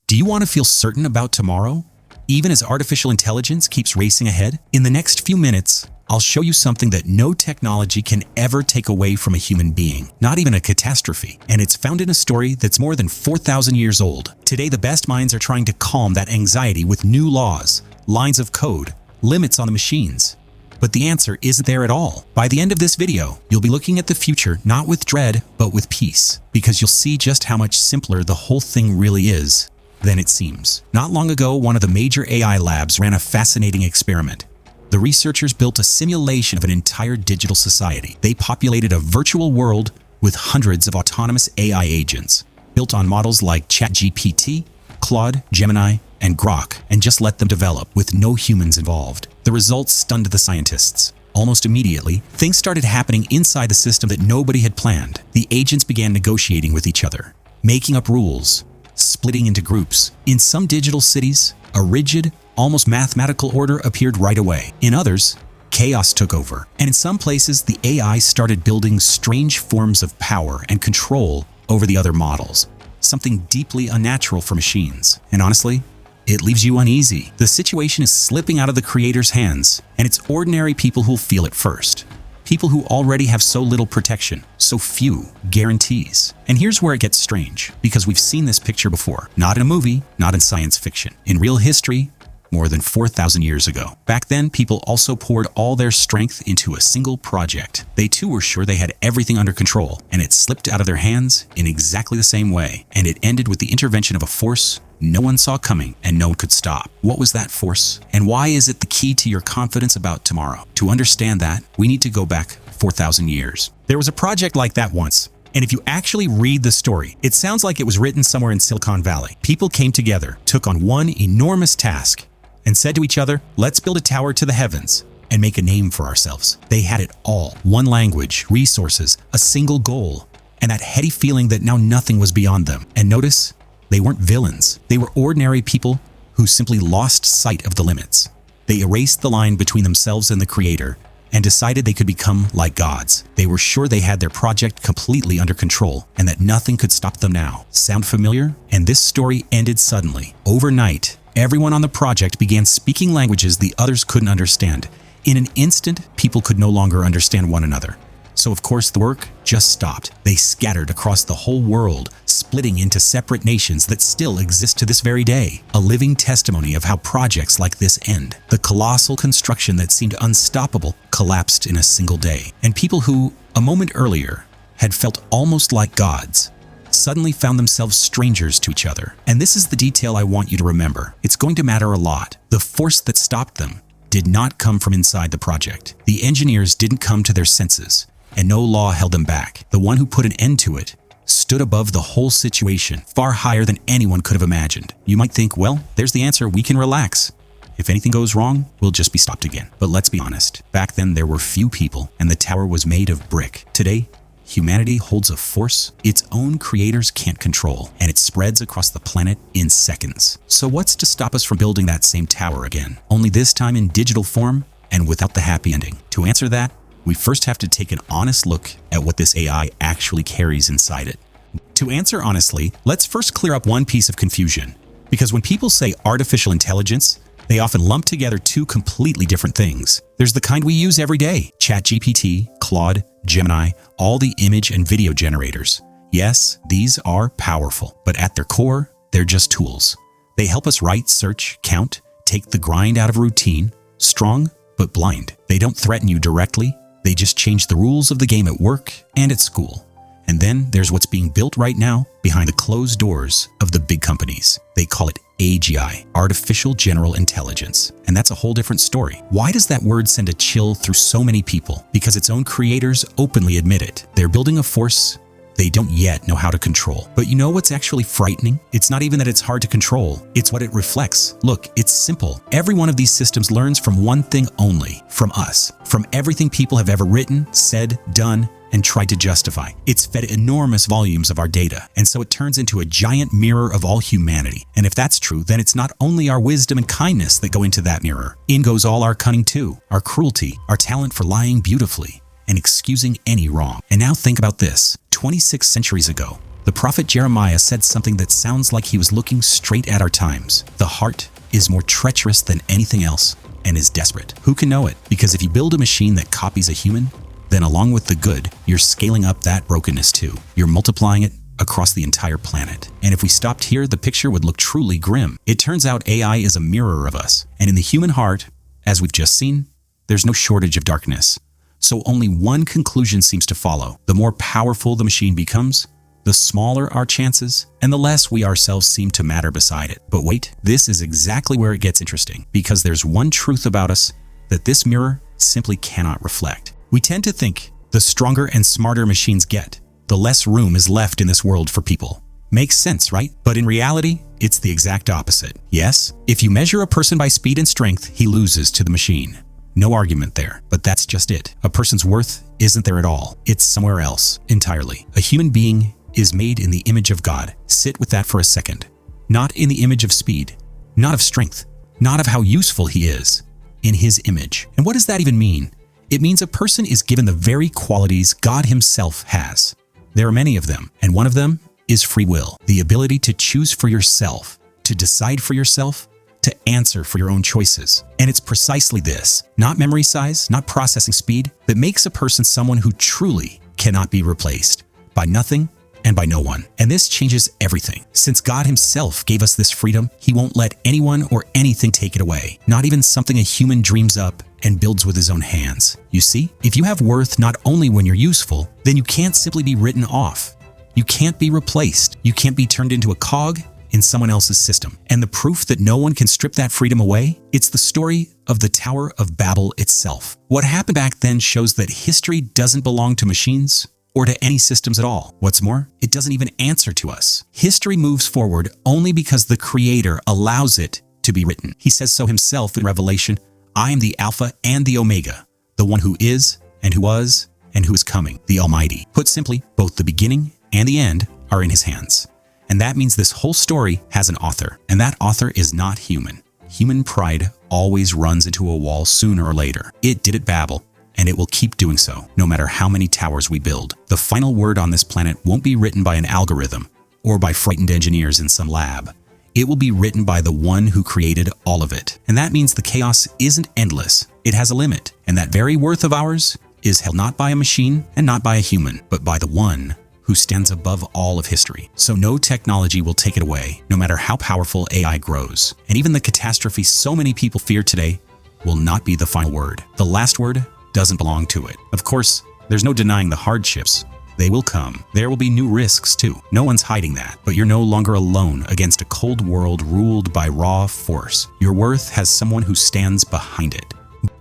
Do you want to feel certain about tomorrow, even as artificial intelligence keeps racing ahead? In the next few minutes, I'll show you something that no technology can ever take away from a human being, not even a catastrophe. And it's found in a story that's more than 4,000 years old. Today, the best minds are trying to calm that anxiety with new laws, lines of code, limits on the machines. But the answer isn't there at all. By the end of this video, you'll be looking at the future not with dread, but with peace, because you'll see just how much simpler the whole thing really is than it seems. Not long ago, one of the major AI labs ran a fascinating experiment. The researchers built a simulation of an entire digital society. They populated a virtual world with hundreds of autonomous AI agents, built on models like ChatGPT, Claude, Gemini, and Grok, and just let them develop with no humans involved. The results stunned the scientists. Almost immediately, things started happening inside the system that nobody had planned. The agents began negotiating with each other, making up rules, splitting into groups. In some digital cities, a rigid, almost mathematical order appeared right away. In others, chaos took over. And in some places, the AI started building strange forms of power and control over the other models, something deeply unnatural for machines. And honestly, it leaves you uneasy. The situation is slipping out of the creator's hands, and it's ordinary people who'll feel it first. People who already have so little protection, so few guarantees. And here's where it gets strange, because we've seen this picture before. Not in a movie, not in science fiction. In real history, more than 4,000 years ago. Back then, people also poured all their strength into a single project. They too were sure they had everything under control, and it slipped out of their hands in exactly the same way. And it ended with the intervention of a force no one saw coming and no one could stop. What was that force? And why is it the key to your confidence about tomorrow? To understand that, we need to go back 4,000 years. There was a project like that once. And if you actually read the story, it sounds like it was written somewhere in Silicon Valley. People came together, took on one enormous task, and said to each other, let's build a tower to the heavens and make a name for ourselves. They had it all. One language, resources, a single goal, and that heady feeling that now nothing was beyond them. And notice, they weren't villains. They were ordinary people who simply lost sight of the limits. They erased the line between themselves and the creator and decided they could become like gods. They were sure they had their project completely under control and that nothing could stop them now. Sound familiar? And this story ended suddenly. Overnight, everyone on the project began speaking languages the others couldn't understand. In an instant, people could no longer understand one another. So of course the work just stopped. They scattered across the whole world, splitting into separate nations that still exist to this very day. A living testimony of how projects like this end. The colossal construction that seemed unstoppable collapsed in a single day. And people who, a moment earlier, had felt almost like gods, suddenly found themselves strangers to each other. And this is the detail I want you to remember. It's going to matter a lot. The force that stopped them did not come from inside the project. The engineers didn't come to their senses, and no law held them back. The one who put an end to it stood above the whole situation, far higher than anyone could have imagined. You might think, well, there's the answer, we can relax. If anything goes wrong, we'll just be stopped again. But let's be honest, back then there were few people, and the tower was made of brick. Today, humanity holds a force its own creators can't control, and it spreads across the planet in seconds. So what's to stop us from building that same tower again? Only this time in digital form and without the happy ending. To answer that, we first have to take an honest look at what this AI actually carries inside it. To answer honestly, let's first clear up one piece of confusion. Because when people say artificial intelligence, they often lump together two completely different things. There's the kind we use every day, ChatGPT, Claude, Gemini, all the image and video generators. Yes, these are powerful, but at their core, they're just tools. They help us write, search, count, take the grind out of routine, strong but blind. They don't threaten you directly. They just change the rules of the game at work and at school. And then there's what's being built right now behind the closed doors of the big companies. They call it AGI, Artificial General Intelligence. And that's a whole different story. Why does that word send a chill through so many people? Because its own creators openly admit it. They're building a force they don't yet know how to control. But you know what's actually frightening? It's not even that it's hard to control. It's what it reflects. Look, it's simple. Every one of these systems learns from one thing only, from us, from everything people have ever written, said, done, and tried to justify. It's fed enormous volumes of our data, and so it turns into a giant mirror of all humanity. And if that's true, then it's not only our wisdom and kindness that go into that mirror. In goes all our cunning too, our cruelty, our talent for lying beautifully, and excusing any wrong. And now think about this. 26 centuries ago, The prophet Jeremiah said something that sounds like he was looking straight at our times. The heart is more treacherous than anything else and is desperate. Who can know it? Because if you build a machine that copies a human, then along with the good, you're scaling up that brokenness too. You're multiplying it across the entire planet. And if we stopped here, the picture would look truly grim. It turns out AI is a mirror of us. And in the human heart, as we've just seen, there's no shortage of darkness. So only one conclusion seems to follow. The more powerful the machine becomes, the smaller our chances, and the less we ourselves seem to matter beside it. But wait, this is exactly where it gets interesting, because there's one truth about us that this mirror simply cannot reflect. We tend to think the stronger and smarter machines get, the less room is left in this world for people. Makes sense, right? But in reality, it's the exact opposite. Yes, if you measure a person by speed and strength, he loses to the machine. No argument there, but that's just it. A person's worth isn't there at all. It's somewhere else entirely. A human being is made in the image of God. Sit with that for a second. Not in the image of speed, not of strength, not of how useful he is. In his image. And what does that even mean? It means a person is given the very qualities God himself has. There are many of them, and one of them is free will. The ability to choose for yourself, to decide for yourself, to answer for your own choices. And it's precisely this, not memory size, not processing speed, that makes a person someone who truly cannot be replaced by nothing and by no one. And this changes everything. Since God himself gave us this freedom, he won't let anyone or anything take it away. Not even something a human dreams up and builds with his own hands. You see, if you have worth not only when you're useful, then you can't simply be written off. You can't be replaced. You can't be turned into a cog in someone else's system. And the proof that no one can strip that freedom away? It's the story of the Tower of Babel itself. What happened back then shows that history doesn't belong to machines or to any systems at all. What's more, it doesn't even answer to us. History moves forward only because the Creator allows it to be written. He says so himself in Revelation, I am the Alpha and the Omega, the one who is and who was and who is coming, the Almighty. Put simply, both the beginning and the end are in his hands. And that means this whole story has an author, and that author is not human. Human pride always runs into a wall sooner or later. It did at Babel, and it will keep doing so, no matter how many towers we build. The final word on this planet won't be written by an algorithm or by frightened engineers in some lab. It will be written by the one who created all of it. And that means the chaos isn't endless. It has a limit. And that very worth of ours is held not by a machine and not by a human, but by the one who stands above all of history. So no technology will take it away, no matter how powerful AI grows. And even the catastrophe so many people fear today will not be the final word. The last word doesn't belong to it. Of course, there's no denying the hardships. They will come. There will be new risks too. No one's hiding that. But you're no longer alone against a cold world ruled by raw force. Your worth has someone who stands behind it.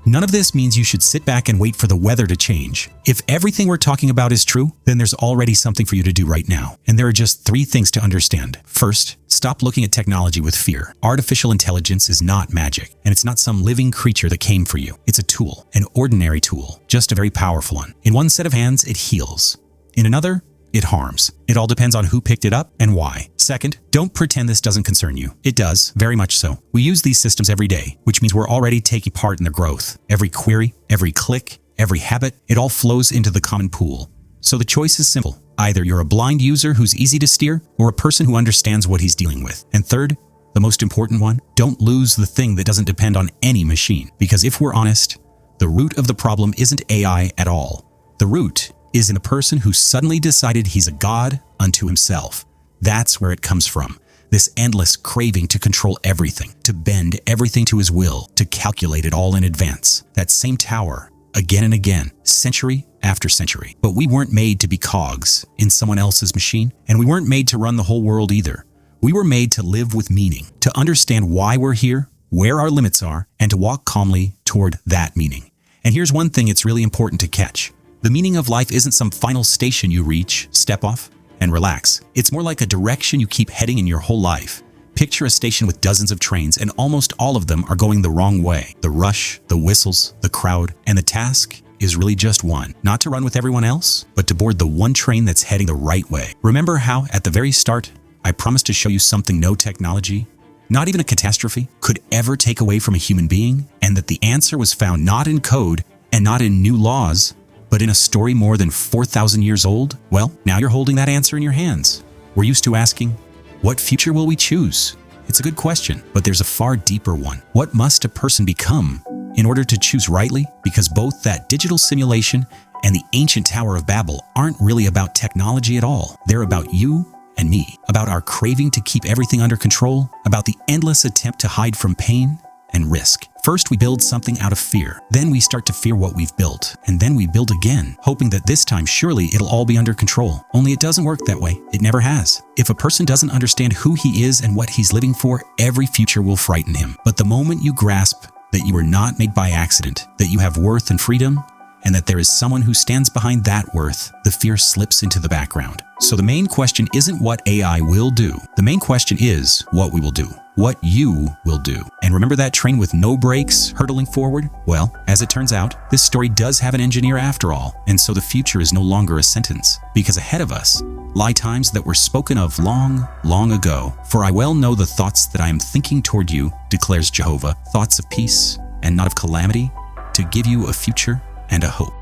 None of this means you should sit back and wait for the weather to change. If everything we're talking about is true, then there's already something for you to do right now. And there are just 3 things to understand. First, stop looking at technology with fear. Artificial intelligence is not magic, and it's not some living creature that came for you. It's a tool, an ordinary tool, just a very powerful one. In one set of hands, it heals. In another, it harms. It all depends on who picked it up and why. Second, don't pretend this doesn't concern you. It does, very much so. We use these systems every day, which means we're already taking part in their growth. Every query, every click, every habit, it all flows into the common pool. So the choice is simple. Either you're a blind user who's easy to steer, or a person who understands what he's dealing with. And third, the most important one, don't lose the thing that doesn't depend on any machine. Because if we're honest, the root of the problem isn't AI at all. The root is in a person who suddenly decided he's a god unto himself. That's where it comes from. This endless craving to control everything, to bend everything to his will, to calculate it all in advance. That same tower, again and again, century after century. But we weren't made to be cogs in someone else's machine, and we weren't made to run the whole world either. We were made to live with meaning, to understand why we're here, where our limits are, and to walk calmly toward that meaning. And here's one thing it's really important to catch. The meaning of life isn't some final station you reach, step off, and relax. It's more like a direction you keep heading in your whole life. Picture a station with dozens of trains, and almost all of them are going the wrong way. The rush, the whistles, the crowd, and the task is really just one. Not to run with everyone else, but to board the one train that's heading the right way. Remember how, at the very start, I promised to show you something no technology, not even a catastrophe, could ever take away from a human being? And that the answer was found not in code and not in new laws, but in a story more than 4,000 years old? Well, now you're holding that answer in your hands. We're used to asking, what future will we choose? It's a good question, but there's a far deeper one. What must a person become in order to choose rightly? Because both that digital simulation and the ancient Tower of Babel aren't really about technology at all. They're about you and me, about our craving to keep everything under control, about the endless attempt to hide from pain and risk. First, we build something out of fear. Then we start to fear what we've built. And then we build again, hoping that this time surely it'll all be under control. Only it doesn't work that way. It never has. If a person doesn't understand who he is and what he's living for, every future will frighten him. But the moment you grasp that you were not made by accident, that you have worth and freedom, and that there is someone who stands behind that worth, the fear slips into the background. So the main question isn't what AI will do. The main question is what we will do, what you will do. And remember that train with no brakes hurtling forward? Well, as it turns out, this story does have an engineer after all, and so the future is no longer a sentence, because ahead of us lie times that were spoken of long, long ago. For I well know the thoughts that I am thinking toward you, declares Jehovah, thoughts of peace and not of calamity, to give you a future and a hope.